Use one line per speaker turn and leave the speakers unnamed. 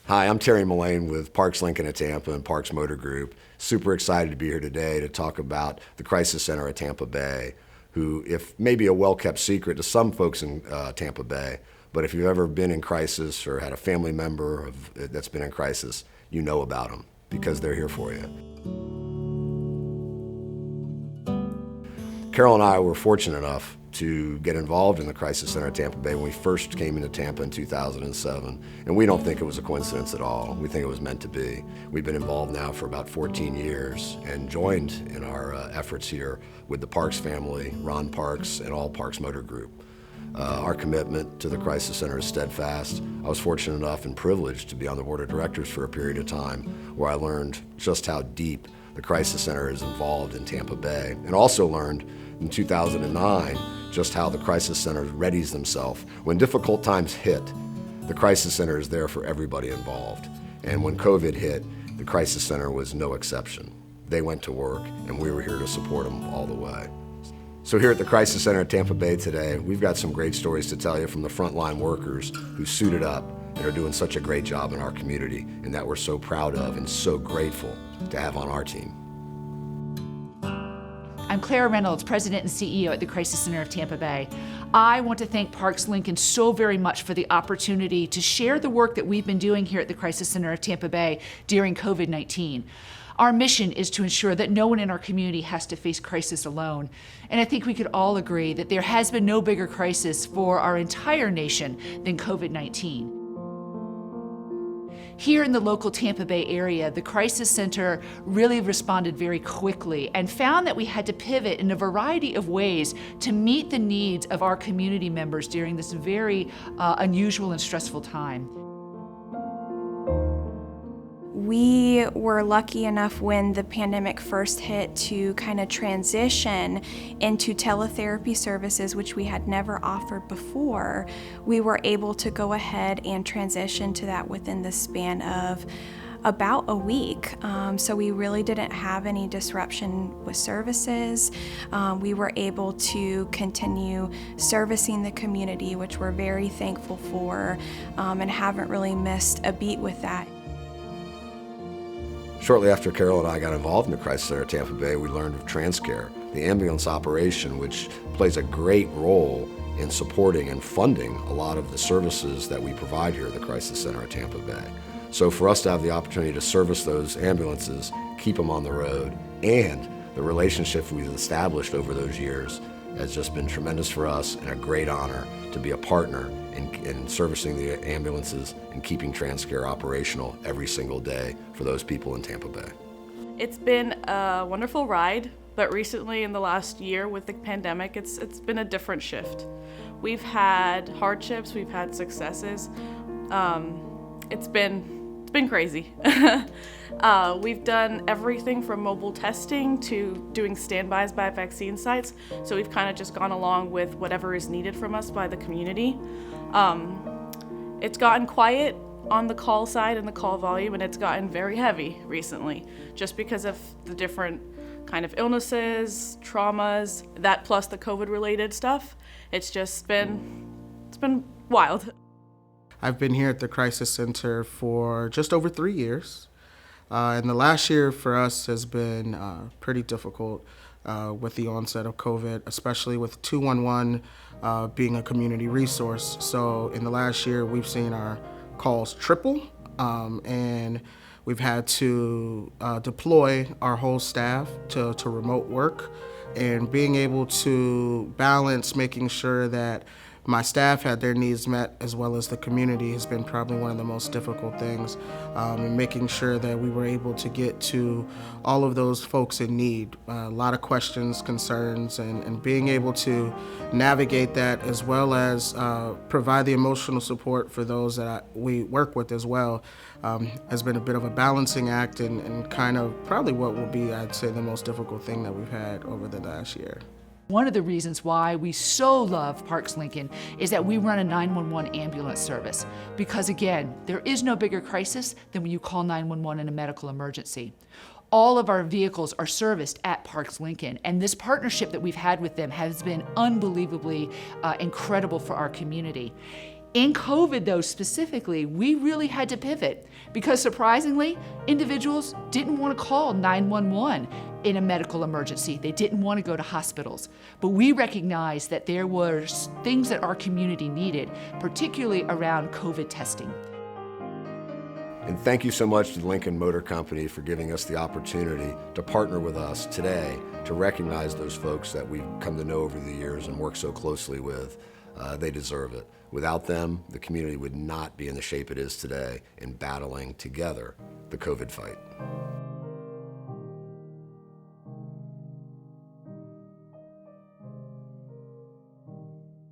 Hi, I'm Terry Mullane with Parks Lincoln at Tampa and Parks Motor Group. Super excited to be here today to talk about the Crisis Center at Tampa Bay, who, if maybe a well-kept secret to some folks in Tampa Bay, but if you've ever been in crisis or had a family member that's been in crisis, you know about them because they're here for you. Carol and I were fortunate enough to get involved in the Crisis Center at Tampa Bay when we first came into Tampa in 2007. And we don't think it was a coincidence at all. We think it was meant to be. We've been involved now for about 14 years and joined in our efforts here with the Parks family, Ron Parks, and all Parks Motor Group. Our commitment to the Crisis Center is steadfast. I was fortunate enough and privileged to be on the board of directors for a period of time where I learned just how deep the Crisis Center is involved in Tampa Bay, and also learned in 2009 just how the Crisis Center readies themselves. When difficult times hit, the Crisis Center is there for everybody involved. And when COVID hit, the Crisis Center was no exception. They went to work, and we were here to support them all the way. So here at the Crisis Center at Tampa Bay today, we've got some great stories to tell you from the frontline workers who suited up and are doing such a great job in our community, and that we're so proud of and so grateful to have on our team.
I'm Clara Reynolds, President and CEO at the Crisis Center of Tampa Bay. I want to thank Parks Lincoln so very much for the opportunity to share the work that we've been doing here at the Crisis Center of Tampa Bay during COVID-19. Our mission is to ensure that no one in our community has to face crisis alone. And I think we could all agree that there has been no bigger crisis for our entire nation than COVID-19. Here in the local Tampa Bay area, the Crisis Center really responded very quickly and found that we had to pivot in a variety of ways to meet the needs of our community members during this very unusual and stressful time.
We were lucky enough when the pandemic first hit to kind of transition into teletherapy services, which we had never offered before. We were able to go ahead and transition to that within the span of about a week. So we really didn't have any disruption with services. We were able to continue servicing the community, which we're very thankful for, and haven't really missed a beat with that.
Shortly after Carol and I got involved in the Crisis Center at Tampa Bay, we learned of TransCare, the ambulance operation, which plays a great role in supporting and funding a lot of the services that we provide here at the Crisis Center at Tampa Bay. So for us to have the opportunity to service those ambulances, keep them on the road, and the relationship we've established over those years has just been tremendous for us and a great honor to be a partner in servicing the ambulances and keeping TransCare operational every single day for those people in Tampa Bay.
It's been a wonderful ride, but recently in the last year with the pandemic, it's been a different shift. We've had hardships, we've had successes. It's been crazy. We've done everything from mobile testing to doing standbys by vaccine sites, so we've kind of just gone along with whatever is needed from us by the community. It's gotten quiet on the call side and the call volume, and it's gotten very heavy recently, just because of the different kind of illnesses, traumas, that plus the COVID-related stuff. It's been wild.
I've been here at the Crisis Center for just over 3 years. And the last year for us has been pretty difficult with the onset of COVID, especially with 211 being a community resource. So in the last year, we've seen our calls triple, and we've had to deploy our whole staff to remote work, and being able to balance making sure that my staff had their needs met as well as the community has been probably one of the most difficult things, and making sure that we were able to get to all of those folks in need. A lot of questions, concerns, and being able to navigate that as well as provide the emotional support for those that we work with as well has been a bit of a balancing act and kind of probably what will be, I'd say, the most difficult thing that we've had over the last year.
One of the reasons why we so love Parks Lincoln is that we run a 911 ambulance service. Because again, there is no bigger crisis than when you call 911 in a medical emergency. All of our vehicles are serviced at Parks Lincoln, and this partnership that we've had with them has been unbelievably incredible for our community. In COVID, though, specifically, we really had to pivot because surprisingly, individuals didn't want to call 911 in a medical emergency. They didn't want to go to hospitals. But we recognized that there were things that our community needed, particularly around COVID testing.
And thank you so much to the Lincoln Motor Company for giving us the opportunity to partner with us today to recognize those folks that we've come to know over the years and work so closely with. They deserve it. Without them, the community would not be in the shape it is today in battling together the COVID fight.